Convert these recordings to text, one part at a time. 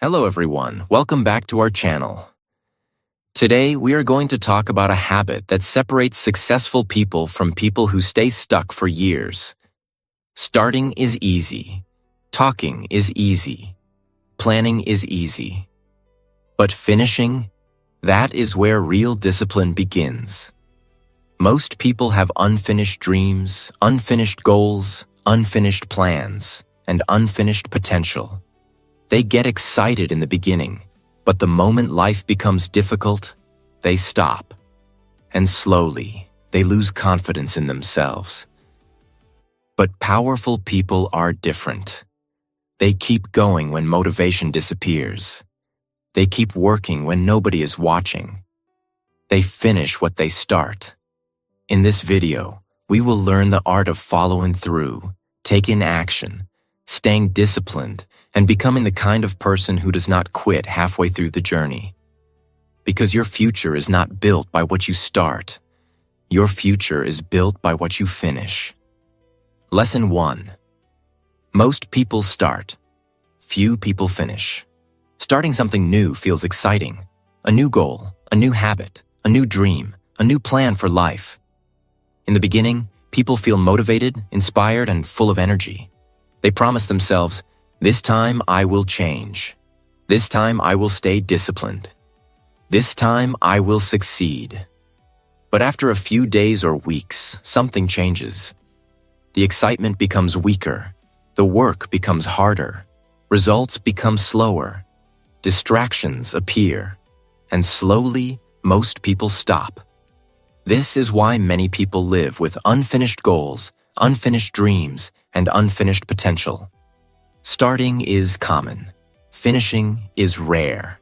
Hello everyone, welcome back to our channel. Today we are going to talk about a habit that separates successful people from people who stay stuck for years. Starting is easy. Talking is easy. Planning is easy. But finishing? That is where real discipline begins. Most people have unfinished dreams, unfinished goals, unfinished plans, and unfinished potential. They get excited in the beginning, but the moment life becomes difficult, they stop. And slowly, they lose confidence in themselves. But powerful people are different. They keep going when motivation disappears. They keep working when nobody is watching. They finish what they start. In this video, we will learn the art of following through, taking action, staying disciplined, and becoming the kind of person who does not quit halfway through the journey. Because your future is not built by what you start. Your future is built by what you finish. Lesson 1. Most people start. Few people finish. Starting something new feels exciting. A new goal, a new habit, a new dream, a new plan for life. In the beginning, people feel motivated, inspired, and full of energy. They promise themselves, "This time I will change. This time I will stay disciplined. This time I will succeed." But after a few days or weeks, something changes. The excitement becomes weaker. The work becomes harder. Results become slower. Distractions appear. And slowly, most people stop. This is why many people live with unfinished goals, unfinished dreams, and unfinished potential. Starting is common. Finishing is rare.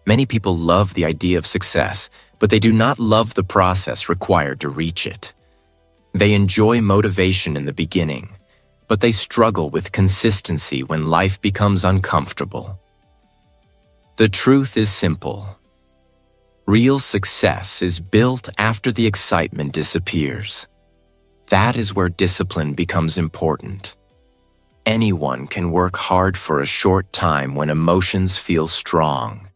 Many people love the idea of success, but they do not love the process required to reach it. They enjoy motivation in the beginning, but they struggle with consistency when life becomes uncomfortable. The truth is simple. Real success is built after the excitement disappears. That is where discipline becomes important. Anyone can work hard for a short time when emotions feel strong.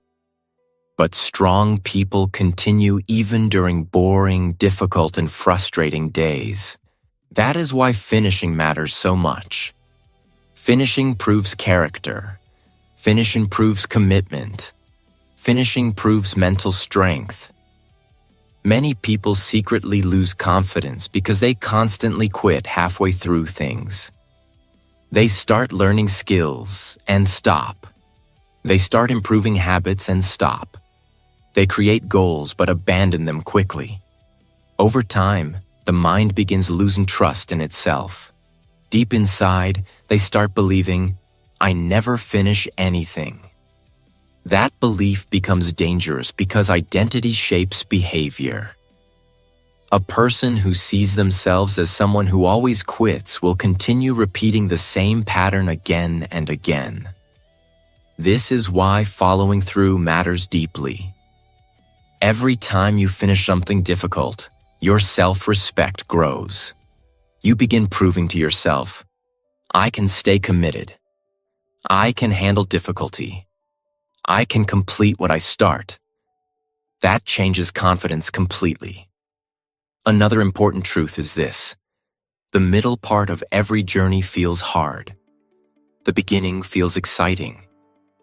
But strong people continue even during boring, difficult, and frustrating days. That is why finishing matters so much. Finishing proves character. Finishing proves commitment. Finishing proves mental strength. Many people secretly lose confidence because they constantly quit halfway through things. They start learning skills and stop. They start improving habits and stop. They create goals but abandon them quickly. Over time, the mind begins losing trust in itself. Deep inside, they start believing, "I never finish anything." That belief becomes dangerous because identity shapes behavior. A person who sees themselves as someone who always quits will continue repeating the same pattern again and again. This is why following through matters deeply. Every time you finish something difficult, your self-respect grows. You begin proving to yourself, "I can stay committed. I can handle difficulty. I can complete what I start." That changes confidence completely. Another important truth is this. The middle part of every journey feels hard. The beginning feels exciting.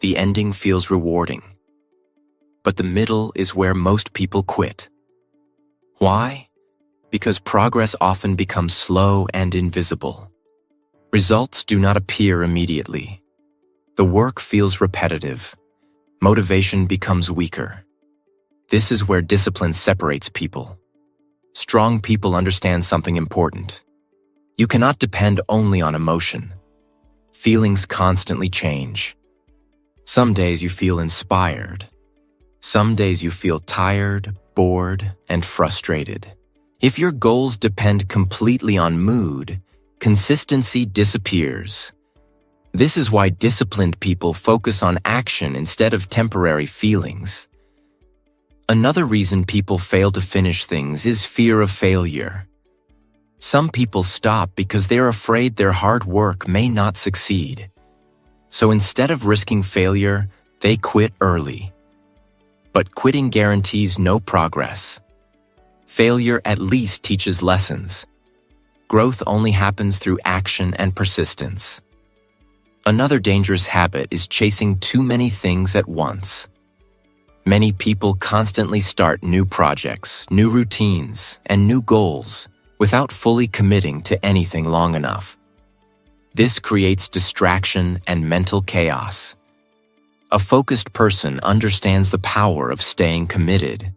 The ending feels rewarding. But the middle is where most people quit. Why? Because progress often becomes slow and invisible. Results do not appear immediately. The work feels repetitive. Motivation becomes weaker. This is where discipline separates people. Strong people understand something important. You cannot depend only on emotion. Feelings constantly change. Some days you feel inspired. Some days you feel tired, bored, and frustrated. If your goals depend completely on mood, consistency disappears. This is why disciplined people focus on action instead of temporary feelings. Another reason people fail to finish things is fear of failure. Some people stop because they're afraid their hard work may not succeed. So instead of risking failure, They quit early. But quitting guarantees no progress. Failure at least teaches lessons. Growth only happens through action and persistence. Another dangerous habit is chasing too many things at once. Many people constantly start new projects, new routines, and new goals without fully committing to anything long enough. This creates distraction and mental chaos. A focused person understands the power of staying committed.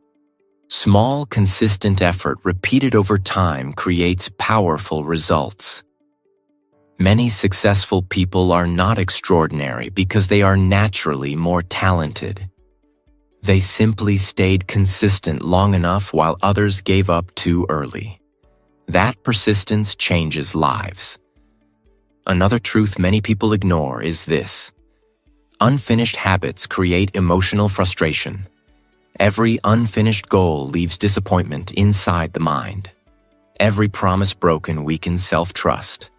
Small, consistent effort repeated over time creates powerful results. Many successful people are not extraordinary because they are naturally more talented. They simply stayed consistent long enough while others gave up too early. That persistence changes lives. Another truth many people ignore is this: unfinished habits create emotional frustration. Every unfinished goal leaves disappointment inside the mind. Every promise broken weakens self-trust.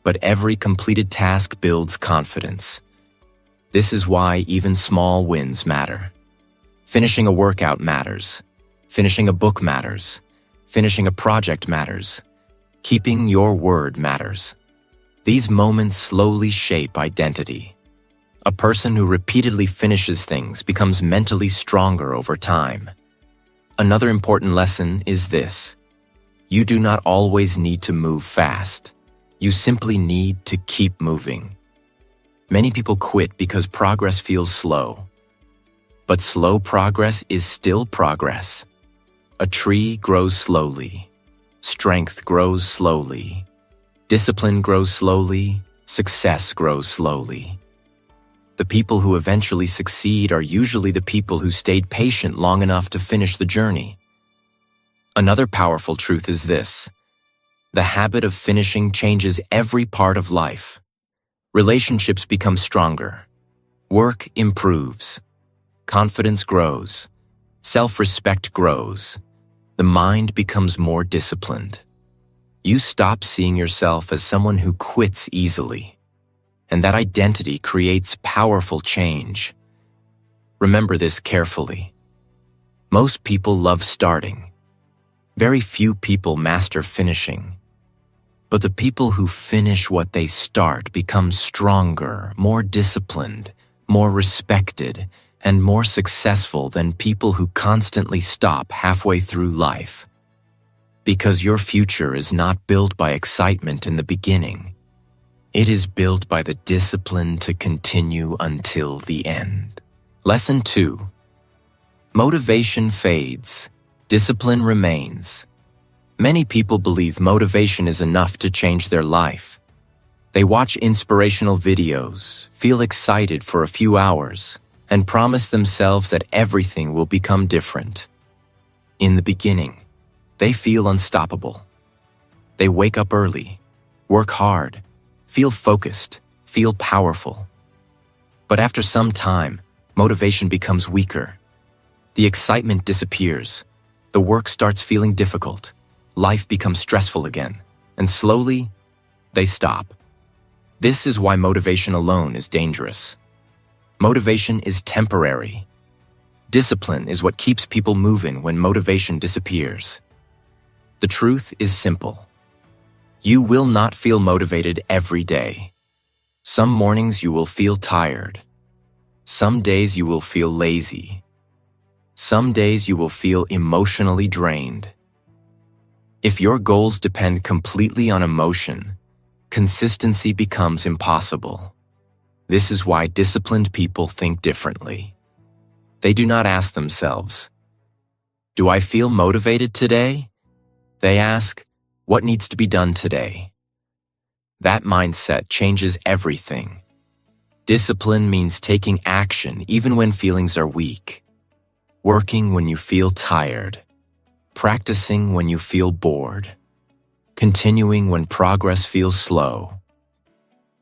But every completed task builds confidence. This is why even small wins matter. Finishing a workout matters. Finishing a book matters. Finishing a project matters. Keeping your word matters. These moments slowly shape identity. A person who repeatedly finishes things becomes mentally stronger over time. Another important lesson is this: you do not always need to move fast. You simply need to keep moving. Many people quit because progress feels slow. But slow progress is still progress. A tree grows slowly. Strength grows slowly. Discipline grows slowly. Success grows slowly. The people who eventually succeed are usually the people who stayed patient long enough to finish the journey. Another powerful truth is this: the habit of finishing changes every part of life. Relationships become stronger. Work improves. Confidence grows. Self-respect grows. The mind becomes more disciplined. You stop seeing yourself as someone who quits easily. And that identity creates powerful change. Remember this carefully. Most people love starting. Very few people master finishing. But the people who finish what they start become stronger, more disciplined, more respected, and more successful than people who constantly stop halfway through life. Because your future is not built by excitement in the beginning. It is built by the discipline to continue until the end. Lesson 2. Motivation fades. Discipline remains. Many people believe motivation is enough to change their life. They watch inspirational videos, feel excited for a few hours, and promise themselves that everything will become different. In the beginning, they feel unstoppable. They wake up early, work hard, feel focused, feel powerful. But after some time, motivation becomes weaker. The excitement disappears. The work starts feeling difficult. Life becomes stressful again, and slowly, they stop. This is why motivation alone is dangerous. Motivation is temporary. Discipline is what keeps people moving when motivation disappears. The truth is simple. You will not feel motivated every day. Some mornings you will feel tired. Some days you will feel lazy. Some days you will feel emotionally drained. If your goals depend completely on emotion, consistency becomes impossible. This is why disciplined people think differently. They do not ask themselves, "Do I feel motivated today?" They ask, "What needs to be done today?" That mindset changes everything. Discipline means taking action even when feelings are weak, working when you feel tired, practicing when you feel bored, continuing when progress feels slow.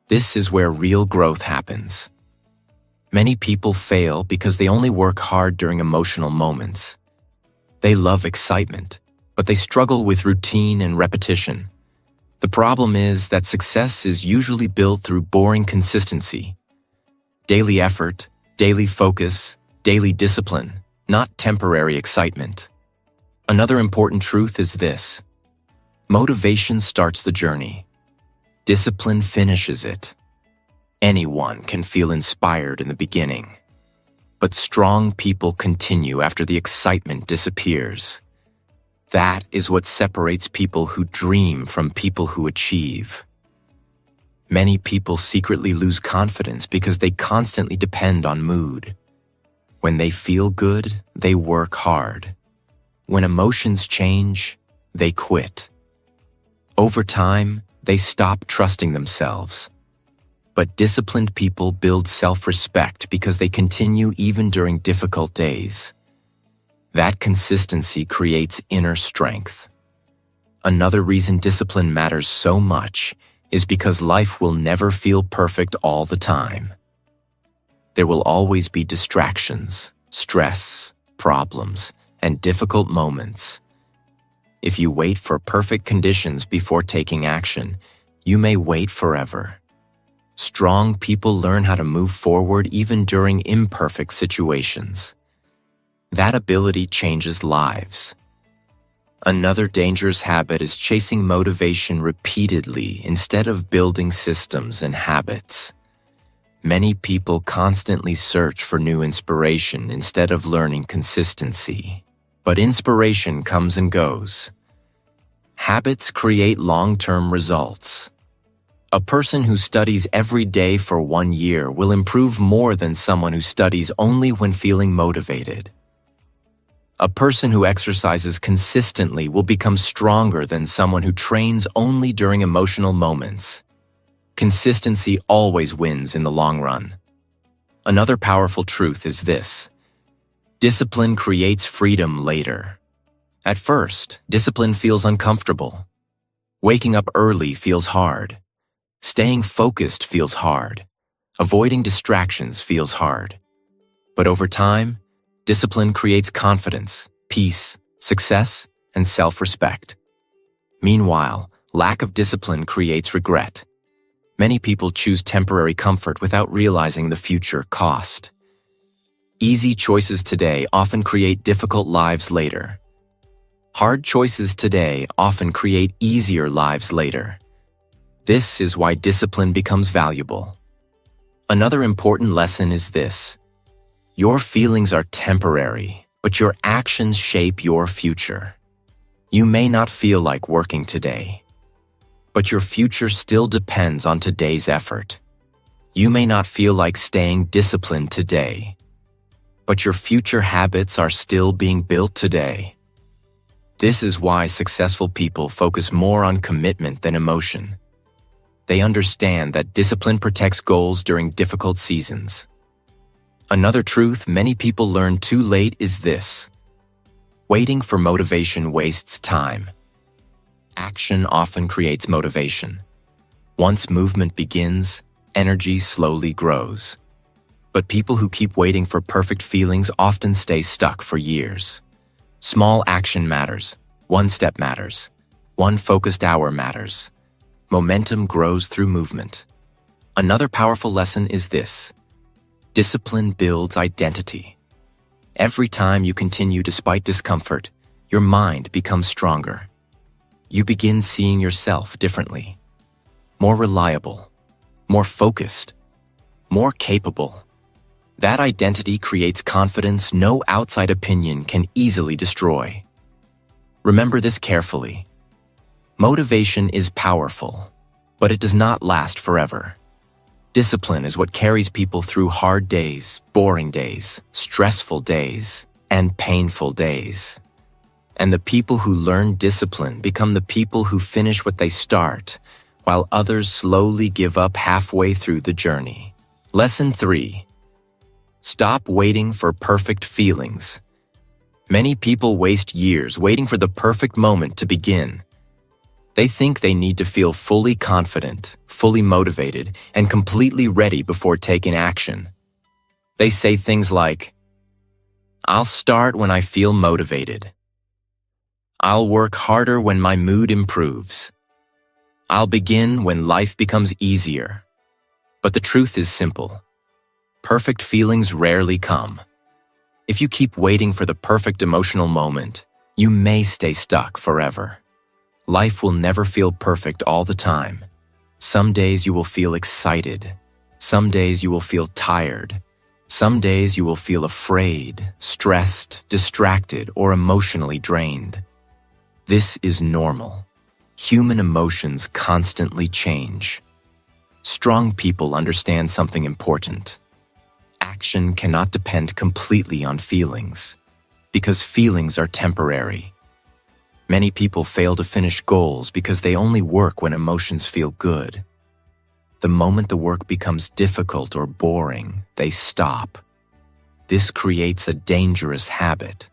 This is where real growth happens. Many people fail because they only work hard during emotional moments. They love excitement, but they struggle with routine and repetition. The problem is that success is usually built through boring consistency. Daily effort, Daily focus, daily discipline, not temporary excitement. Another important truth is this: motivation starts the journey. Discipline finishes it. Anyone can feel inspired in the beginning, but strong people continue after the excitement disappears. That is what separates people who dream from people who achieve. Many people secretly lose confidence because they constantly depend on mood. When they feel good, they work hard. When emotions change, they quit. Over time, they stop trusting themselves. But disciplined people build self-respect because they continue even during difficult days. That consistency creates inner strength. Another reason discipline matters so much is because life will never feel perfect all the time. There will always be distractions, stress, problems, and difficult moments. If you wait for perfect conditions before taking action, you may wait forever. Strong people learn how to move forward even during imperfect situations. That ability changes lives. Another dangerous habit is chasing motivation repeatedly instead of building systems and habits. Many people constantly search for new inspiration instead of learning consistency. But inspiration comes and goes. Habits create long-term results. A person who studies every day for 1 year will improve more than someone who studies only when feeling motivated. A person who exercises consistently will become stronger than someone who trains only during emotional moments. Consistency always wins in the long run. Another powerful truth is this: discipline creates freedom later. At first, discipline feels uncomfortable. Waking up early feels hard. Staying focused feels hard. Avoiding distractions feels hard. But over time, discipline creates confidence, peace, success, and self-respect. Meanwhile, lack of discipline creates regret. Many people choose temporary comfort without realizing the future cost. Easy choices today often create difficult lives later. Hard choices today often create easier lives later. This is why discipline becomes valuable. Another important lesson is this: your feelings are temporary, but your actions shape your future. You may not feel like working today, but your future still depends on today's effort. You may not feel like staying disciplined today, but your future habits are still being built today. This is why successful people focus more on commitment than emotion. They understand that discipline protects goals during difficult seasons. Another truth many people learn too late is this: waiting for motivation wastes time. Action often creates motivation. Once movement begins, energy slowly grows. But people who keep waiting for perfect feelings often stay stuck for years. Small action matters. One step matters. One focused hour matters. Momentum grows through movement. Another powerful lesson is this: discipline builds identity. Every time you continue despite discomfort, your mind becomes stronger. You begin seeing yourself differently. More reliable, more focused, more capable. That identity creates confidence no outside opinion can easily destroy. Remember this carefully. Motivation is powerful, but it does not last forever. Discipline is what carries people through hard days, boring days, stressful days, and painful days. And the people who learn discipline become the people who finish what they start, while others slowly give up halfway through the journey. Lesson 3. Stop waiting for perfect feelings. Many people waste years waiting for the perfect moment to begin. They think they need to feel fully confident, fully motivated, and completely ready before taking action. They say things like, "I'll start when I feel motivated. I'll work harder when my mood improves. I'll begin when life becomes easier." But the truth is simple. perfect feelings rarely come. If you keep waiting for the perfect emotional moment, you may stay stuck forever. Life will never feel perfect all the time. Some days you will feel excited. Some days you will feel tired. Some days you will feel afraid, stressed, distracted, or emotionally drained. This is normal. Human emotions constantly change. Strong people understand something important. Action cannot depend completely on feelings, because feelings are temporary. Many people fail to finish goals because they only work when emotions feel good. The moment the work becomes difficult or boring, they stop. This creates a dangerous habit.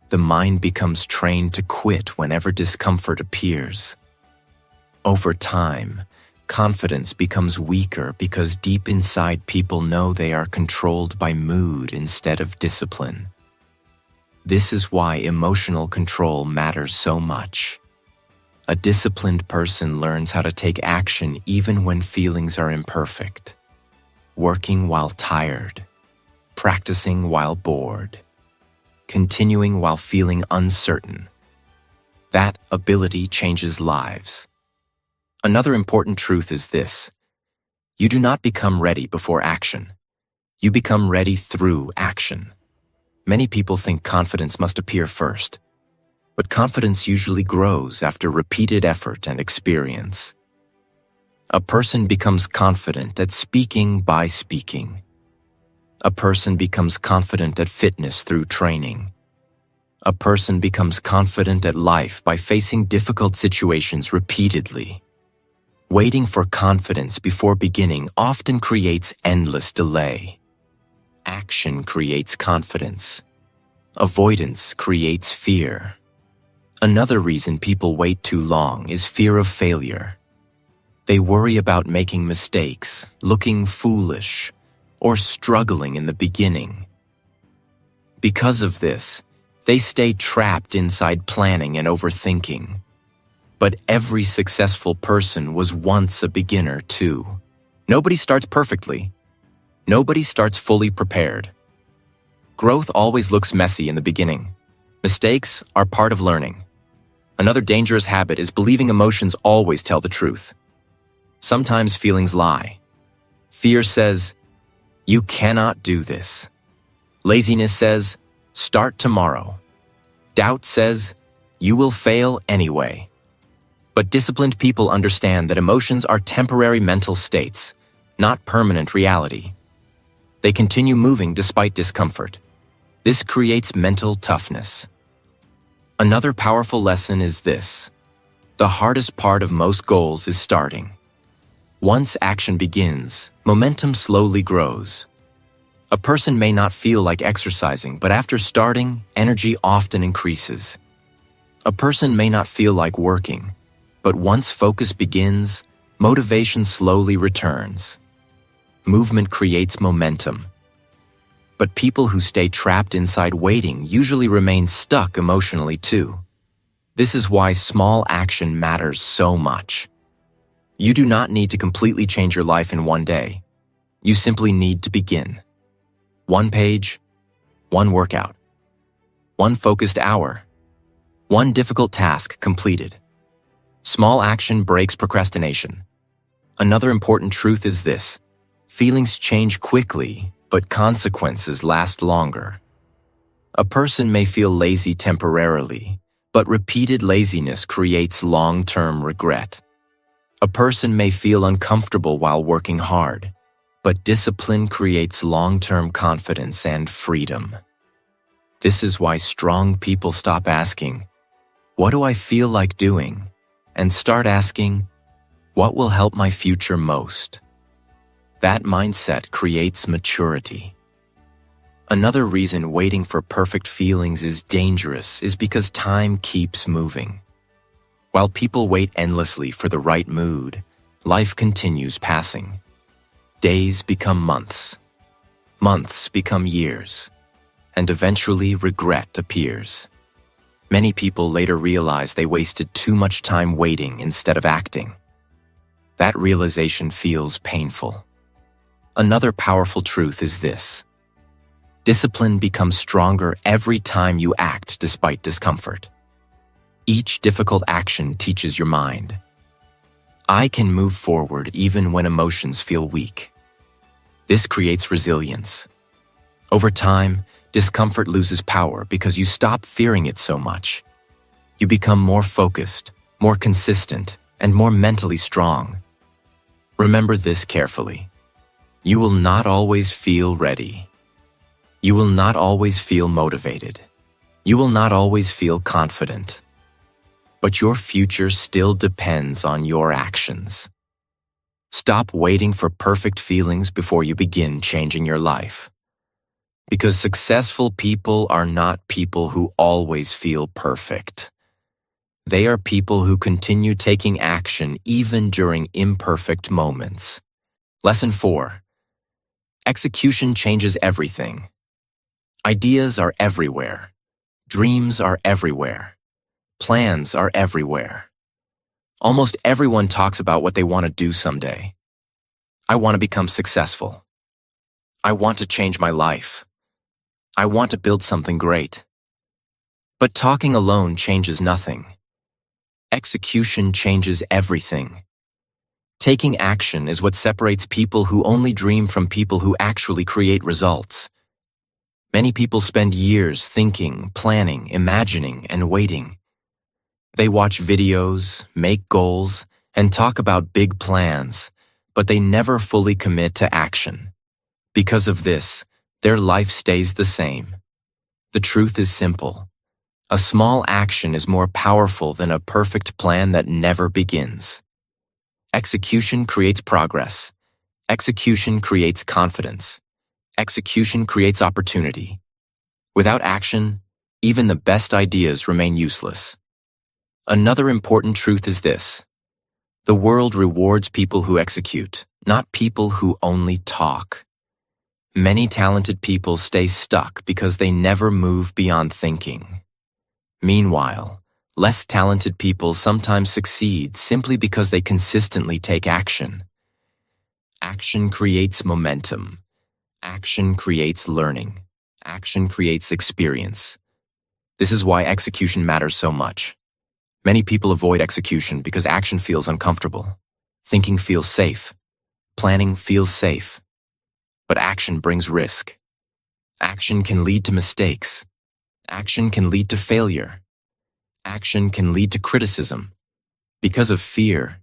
The mind becomes trained to quit whenever discomfort appears. Over time, confidence becomes weaker because deep inside people know they are controlled by mood instead of discipline. This is why emotional control matters so much. A disciplined person learns how to take action even when feelings are imperfect. Working while tired, practicing while bored, continuing while feeling uncertain. That ability changes lives. Another important truth is this: you do not become ready before action. You become ready through action. Many people think confidence must appear first, but confidence usually grows after repeated effort and experience. A person becomes confident at speaking by speaking. A person becomes confident at fitness through training. A person becomes confident at life by facing difficult situations repeatedly. Waiting for confidence before beginning often creates endless delay. Action creates confidence. Avoidance creates fear. Another reason people wait too long is fear of failure. They worry about making mistakes, looking foolish, or struggling in the beginning. Because of this, they stay trapped inside planning and overthinking. But every successful person was once a beginner too. Nobody starts perfectly. Nobody starts fully prepared. Growth always looks messy in the beginning. Mistakes are part of learning. Another dangerous habit is believing emotions always tell the truth. Sometimes feelings lie. Fear says, "You cannot do this." Laziness says, "Start tomorrow." Doubt says, "You will fail anyway." But disciplined people understand that emotions are temporary mental states, not permanent reality. They continue moving despite discomfort. This creates mental toughness. Another powerful lesson is this: the hardest part of most goals is starting. Once action begins, momentum slowly grows. A person may not feel like exercising, but after starting, energy often increases. A person may not feel like working, but once focus begins, motivation slowly returns. Movement creates momentum. But people who stay trapped inside waiting usually remain stuck emotionally too. This is why small action matters so much. You do not need to completely change your life in one day. You simply need to begin. One page, one workout, one focused hour, one difficult task completed. Small action breaks procrastination. Another important truth is this: feelings change quickly, but consequences last longer. A person may feel lazy temporarily, but repeated laziness creates long-term regret. A person may feel uncomfortable while working hard, but discipline creates long-term confidence and freedom. This is why strong people stop asking, "What do I feel like doing?" and start asking, "What will help my future most?" That mindset creates maturity. Another reason waiting for perfect feelings is dangerous is because time keeps moving. While people wait endlessly for the right mood, life continues passing. Days become months. Months become years. And eventually regret appears. Many people later realize they wasted too much time waiting instead of acting. That realization feels painful. Another powerful truth is this: discipline becomes stronger every time you act despite discomfort. Each difficult action teaches your mind, I can move forward even when emotions feel weak. This creates resilience. Over time, discomfort loses power because you stop fearing it so much. You become more focused, more consistent, and more mentally strong. Remember this carefully. You will not always feel ready. You will not always feel motivated. You will not always feel confident. But your future still depends on your actions. Stop waiting for perfect feelings before you begin changing your life. Because successful people are not people who always feel perfect. They are people who continue taking action even during imperfect moments. Lesson 4. Execution changes everything. Ideas are everywhere. Dreams are everywhere. Plans are everywhere. Almost everyone talks about what they want to do someday. I want to become successful. I want to change my life. I want to build something great. But talking alone changes nothing. Execution changes everything. Taking action is what separates people who only dream from people who actually create results. Many people spend years thinking, planning, imagining, and waiting. They watch videos, make goals, and talk about big plans, but they never fully commit to action. Because of this, their life stays the same. The truth is simple. A small action is more powerful than a perfect plan that never begins. Execution creates progress. Execution creates confidence. Execution creates opportunity. Without action, even the best ideas remain useless. Another important truth is this: the world rewards people who execute, not people who only talk. Many talented people stay stuck because they never move beyond thinking. Meanwhile, less talented people sometimes succeed simply because they consistently take action. Action creates momentum. Action creates learning. Action creates experience. This is why execution matters so much. Many people avoid execution because action feels uncomfortable. Thinking feels safe. Planning feels safe. But action brings risk. Action can lead to mistakes. Action can lead to failure. Action can lead to criticism. Because of fear,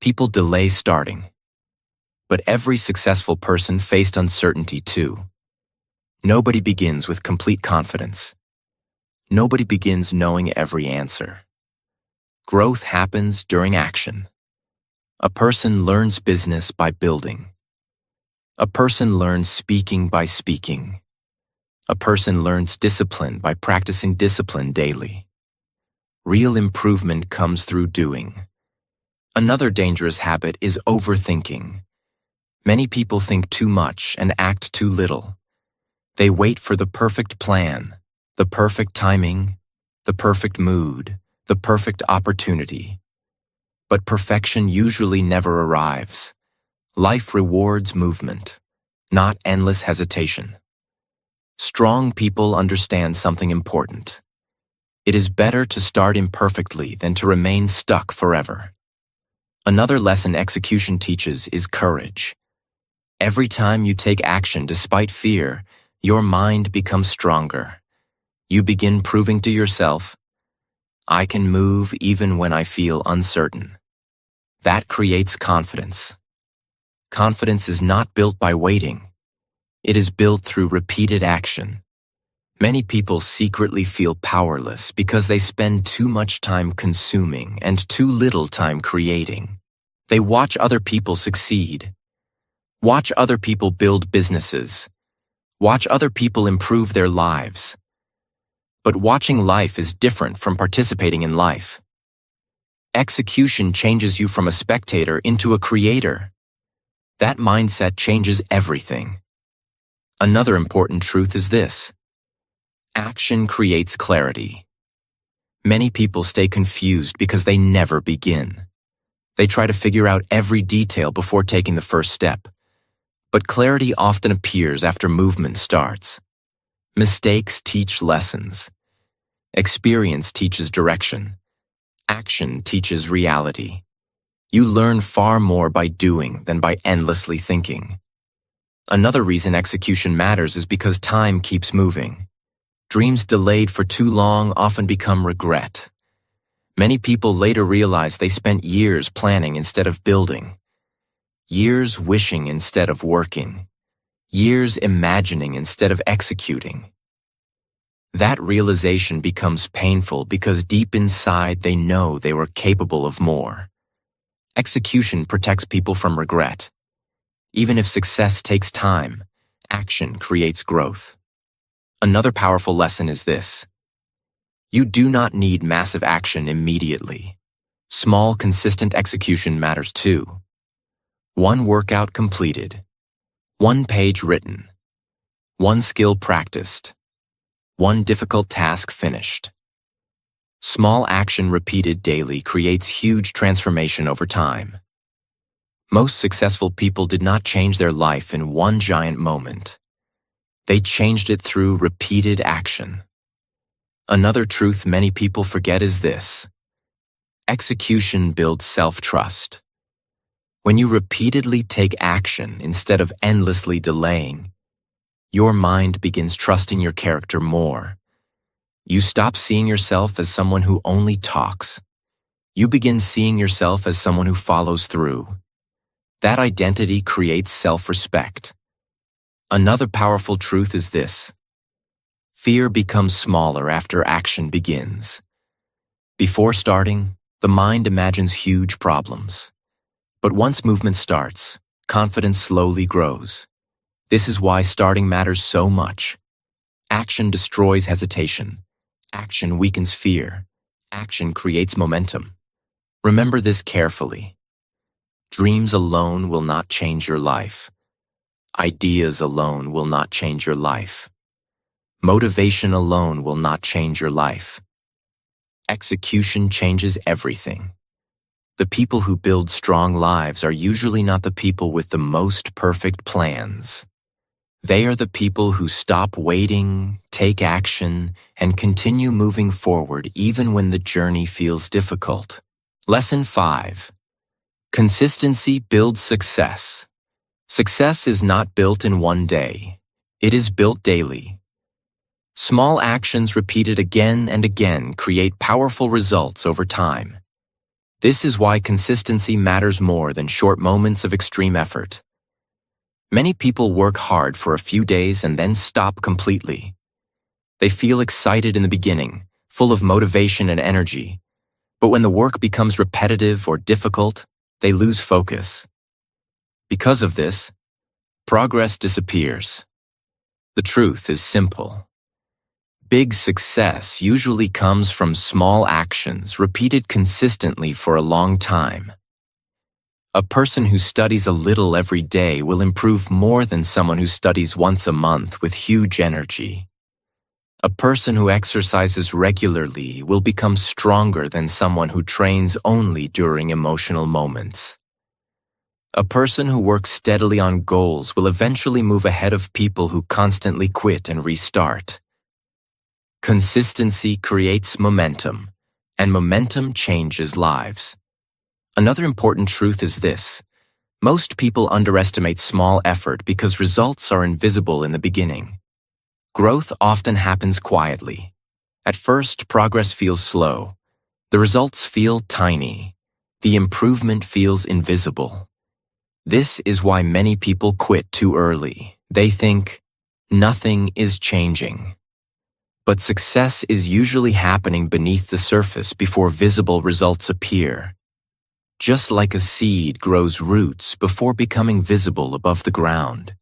people delay starting. But every successful person faced uncertainty too. Nobody begins with complete confidence. Nobody begins knowing every answer. Growth happens during action. A person learns business by building. A person learns speaking by speaking. A person learns discipline by practicing discipline daily. Real improvement comes through doing. Another dangerous habit is overthinking. Many people think too much and act too little. They wait for the perfect plan, the perfect timing, the perfect mood, the perfect opportunity. But perfection usually never arrives. Life rewards movement, not endless hesitation. Strong people understand something important. It is better to start imperfectly than to remain stuck forever. Another lesson execution teaches is courage. Every time you take action despite fear, your mind becomes stronger. You begin proving to yourself, I can move even when I feel uncertain. That creates confidence. Confidence is not built by waiting. It is built through repeated action. Many people secretly feel powerless because they spend too much time consuming and too little time creating. They watch other people succeed. Watch other people build businesses. Watch other people improve their lives. But watching life is different from participating in life. Execution changes you from a spectator into a creator. That mindset changes everything. Another important truth is this: action creates clarity. Many people stay confused because they never begin. They try to figure out every detail before taking the first step. But clarity often appears after movement starts. Mistakes teach lessons. Experience teaches direction. Action teaches reality. You learn far more by doing than by endlessly thinking. Another reason execution matters is because time keeps moving. Dreams delayed for too long often become regret. Many people later realize they spent years planning instead of building, years wishing instead of working, years imagining instead of executing. That realization becomes painful because deep inside they know they were capable of more. Execution protects people from regret. Even if success takes time, action creates growth. Another powerful lesson is this: you do not need massive action immediately. Small, consistent execution matters too. One workout completed, one page written, one skill practiced, one difficult task finished. Small action repeated daily creates huge transformation over time. Most successful people did not change their life in one giant moment. They changed it through repeated action. Another truth many people forget is this: execution builds self-trust. When you repeatedly take action instead of endlessly delaying, your mind begins trusting your character more. You stop seeing yourself as someone who only talks. You begin seeing yourself as someone who follows through. That identity creates self-respect. Another powerful truth is this: fear becomes smaller after action begins. Before starting, the mind imagines huge problems. But once movement starts, confidence slowly grows. This is why starting matters so much. Action destroys hesitation. Action weakens fear. Action creates momentum. Remember this carefully. Dreams alone will not change your life. Ideas alone will not change your life. Motivation alone will not change your life. Execution changes everything. The people who build strong lives are usually not the people with the most perfect plans. They are the people who stop waiting, take action, and continue moving forward even when the journey feels difficult. Lesson 5. Consistency builds success. Success is not built in one day. It is built daily. Small actions repeated again and again create powerful results over time. This is why consistency matters more than short moments of extreme effort. Many people work hard for a few days and then stop completely. They feel excited in the beginning, full of motivation and energy. But when the work becomes repetitive or difficult, they lose focus. Because of this, progress disappears. The truth is simple. Big success usually comes from small actions repeated consistently for a long time. A person who studies a little every day will improve more than someone who studies once a month with huge energy. A person who exercises regularly will become stronger than someone who trains only during emotional moments. A person who works steadily on goals will eventually move ahead of people who constantly quit and restart. Consistency creates momentum, and momentum changes lives. Another important truth is this: most people underestimate small effort because results are invisible in the beginning. Growth often happens quietly. At first, progress feels slow. The results feel tiny. The improvement feels invisible. This is why many people quit too early. They think, nothing is changing. But success is usually happening beneath the surface before visible results appear. Just like a seed grows roots before becoming visible above the ground,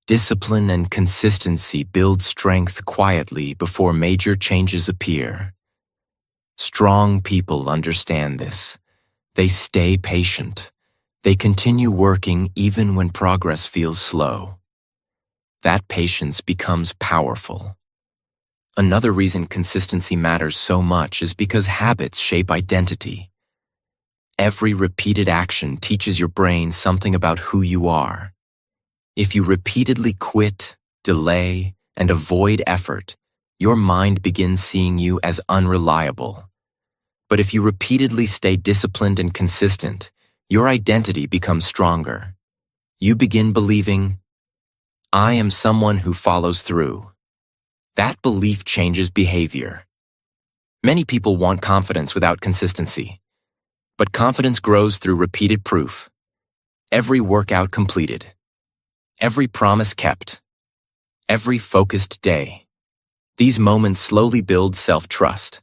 discipline and consistency build strength quietly before major changes appear. Strong people understand this. They stay patient. They continue working even when progress feels slow. That patience becomes powerful. Another reason consistency matters so much is because habits shape identity. Every repeated action teaches your brain something about who you are. If you repeatedly quit, delay, and avoid effort, your mind begins seeing you as unreliable. But if you repeatedly stay disciplined and consistent, your identity becomes stronger. You begin believing, I am someone who follows through. That belief changes behavior. Many people want confidence without consistency. But confidence grows through repeated proof. Every workout completed. Every promise kept. Every focused day. These moments slowly build self-trust.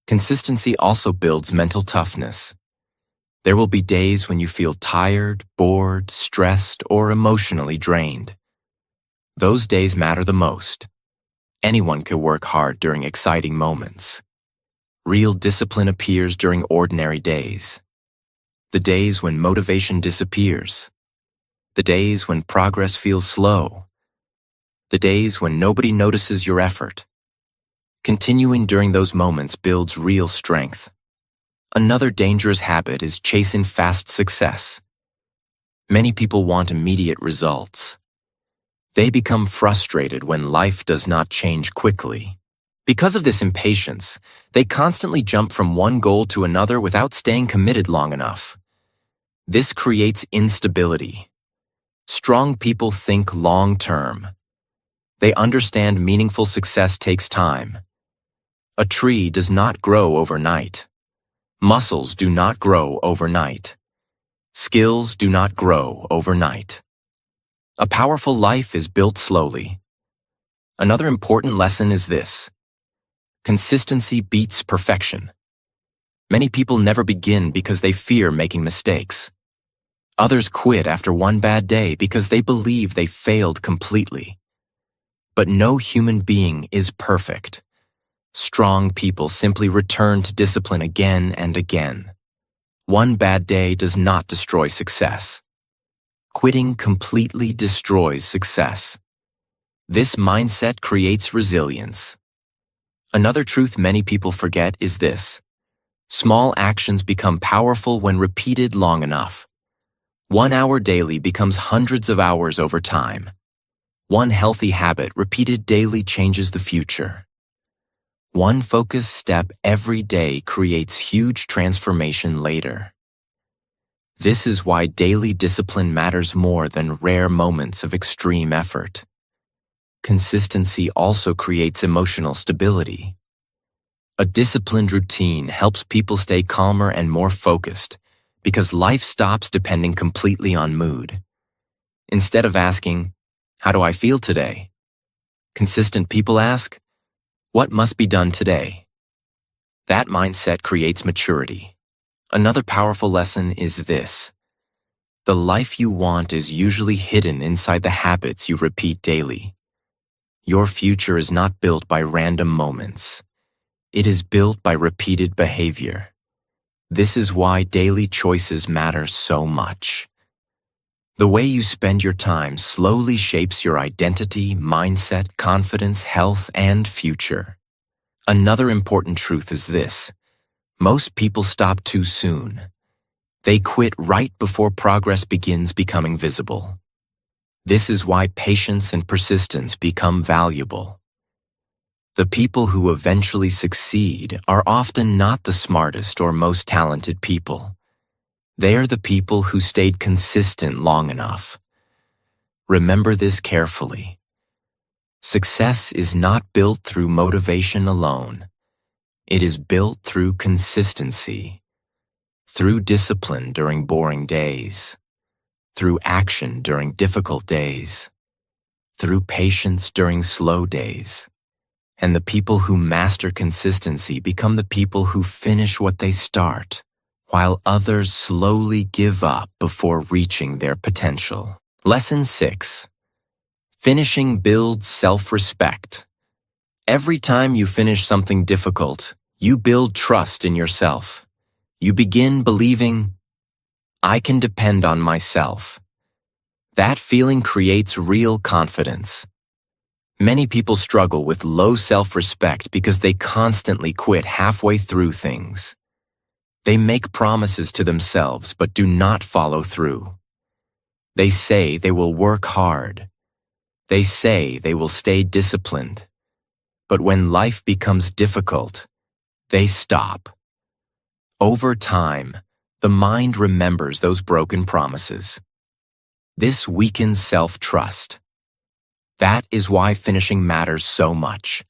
Consistency also builds mental toughness. There will be days when you feel tired, bored, stressed, or emotionally drained. Those days matter the most. Anyone can work hard during exciting moments. Real discipline appears during ordinary days. The days when motivation disappears. The days when progress feels slow. The days when nobody notices your effort. Continuing during those moments builds real strength. Another dangerous habit is chasing fast success. Many people want immediate results. They become frustrated when life does not change quickly. Because of this impatience, they constantly jump from one goal to another without staying committed long enough. This creates instability. Strong people think long-term. They understand meaningful success takes time. A tree does not grow overnight. Muscles do not grow overnight. Skills do not grow overnight. A powerful life is built slowly. Another important lesson is this. Consistency beats perfection. Many people never begin because they fear making mistakes. Others quit after one bad day because they believe they failed completely. But no human being is perfect. Strong people simply return to discipline again and again. One bad day does not destroy success. Quitting completely destroys success. This mindset creates resilience. Another truth many people forget is this. Small actions become powerful when repeated long enough. 1 hour daily becomes hundreds of hours over time. One healthy habit repeated daily changes the future. One focused step every day creates huge transformation later. This is why daily discipline matters more than rare moments of extreme effort. Consistency also creates emotional stability. A disciplined routine helps people stay calmer and more focused because life stops depending completely on mood. Instead of asking, how do I feel today? Consistent people ask, what must be done today? That mindset creates maturity. Another powerful lesson is this. The life you want is usually hidden inside the habits you repeat daily. Your future is not built by random moments. It is built by repeated behavior. This is why daily choices matter so much. The way you spend your time slowly shapes your identity, mindset, confidence, health, and future. Another important truth is this. Most people stop too soon. They quit right before progress begins becoming visible. This is why patience and persistence become valuable. The people who eventually succeed are often not the smartest or most talented people. They are the people who stayed consistent long enough. Remember this carefully. Success is not built through motivation alone. It is built through consistency, through discipline during boring days, through action during difficult days, through patience during slow days. And the people who master consistency become the people who finish what they start, while others slowly give up before reaching their potential. Lesson 6. Finishing builds self-respect. Every time you finish something difficult, you build trust in yourself. You begin believing, I can depend on myself. That feeling creates real confidence. Many people struggle with low self-respect because they constantly quit halfway through things. They make promises to themselves but do not follow through. They say they will work hard. They say they will stay disciplined. But when life becomes difficult, they stop. Over time, the mind remembers those broken promises. This weakens self-trust. That is why finishing matters so much.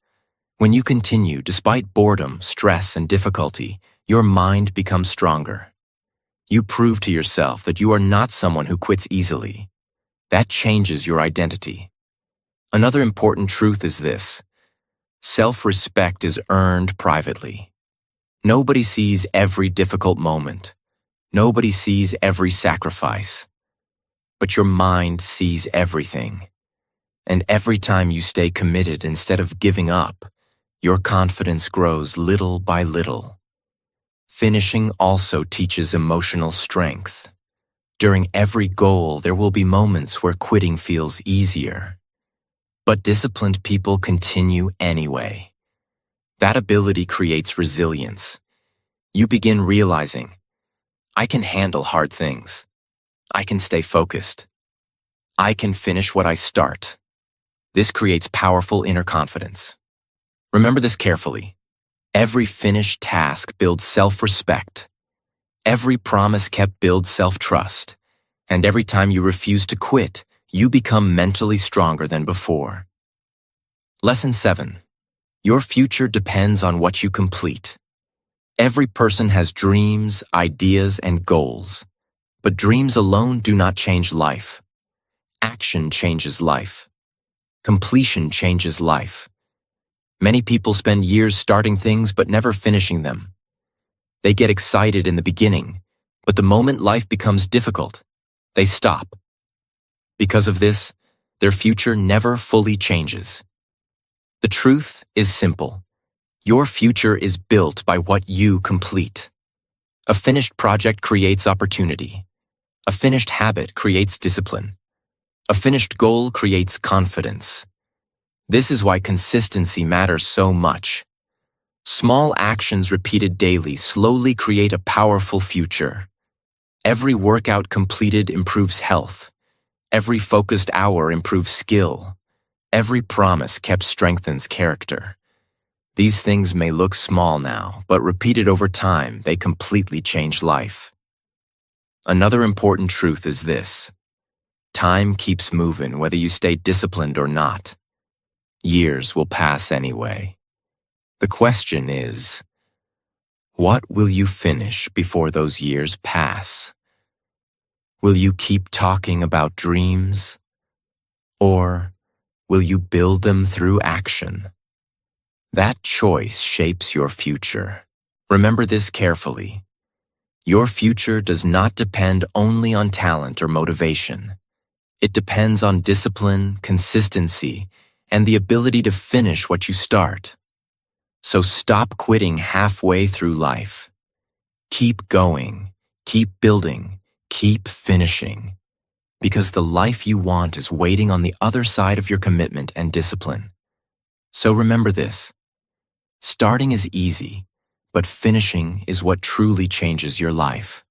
When you continue despite boredom, stress, and difficulty, your mind becomes stronger. You prove to yourself that you are not someone who quits easily. That changes your identity. Another important truth is this: self-respect is earned privately. Nobody sees every difficult moment. Nobody sees every sacrifice. But your mind sees everything. And every time you stay committed instead of giving up, your confidence grows little by little. Finishing also teaches emotional strength. During every goal, there will be moments where quitting feels easier. But disciplined people continue anyway. That ability creates resilience. You begin realizing, I can handle hard things. I can stay focused. I can finish what I start. This creates powerful inner confidence. Remember this carefully. Every finished task builds self-respect. Every promise kept builds self-trust. And every time you refuse to quit, you become mentally stronger than before. Lesson 7. Your future depends on what you complete. Every person has dreams, ideas, and goals. But dreams alone do not change life. Action changes life. Completion changes life. Many people spend years starting things but never finishing them. They get excited in the beginning, but the moment life becomes difficult, they stop. Because of this, their future never fully changes. The truth is simple. Your future is built by what you complete. A finished project creates opportunity. A finished habit creates discipline. A finished goal creates confidence. This is why consistency matters so much. Small actions repeated daily slowly create a powerful future. Every workout completed improves health. Every focused hour improves skill. Every promise kept strengthens character. These things may look small now, but repeated over time, they completely change life. Another important truth is this: time keeps moving whether you stay disciplined or not. Years will pass anyway. The question is, what will you finish before those years pass? Will you keep talking about dreams? Or will you build them through action? That choice shapes your future. Remember this carefully. Your future does not depend only on talent or motivation. It depends on discipline, consistency, and the ability to finish what you start. So stop quitting halfway through life. Keep going, keep building, keep finishing. Because the life you want is waiting on the other side of your commitment and discipline. So remember this: starting is easy, but finishing is what truly changes your life.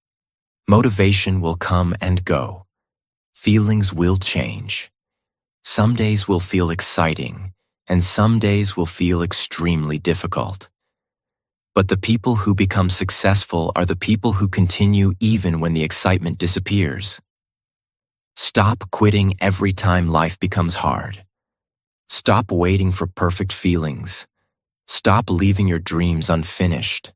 Motivation will come and go. Feelings will change. Some days will feel exciting, and some days will feel extremely difficult. But the people who become successful are the people who continue even when the excitement disappears. Stop quitting every time life becomes hard. Stop waiting for perfect feelings. Stop leaving your dreams unfinished.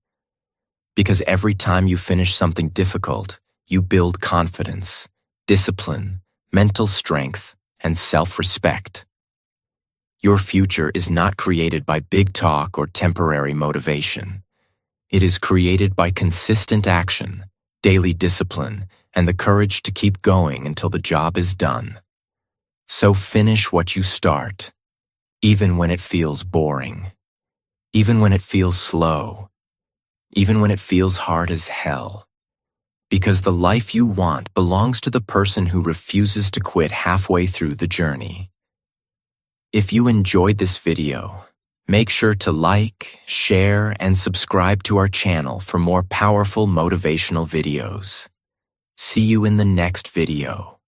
Because every time you finish something difficult, you build confidence, discipline, mental strength, and self-respect. Your future is not created by big talk or temporary motivation. It is created by consistent action, daily discipline, and the courage to keep going until the job is done. So finish what you start, even when it feels boring, even when it feels slow, even when it feels hard as hell. Because the life you want belongs to the person who refuses to quit halfway through the journey. If you enjoyed this video, make sure to like, share, and subscribe to our channel for more powerful motivational videos. See you in the next video.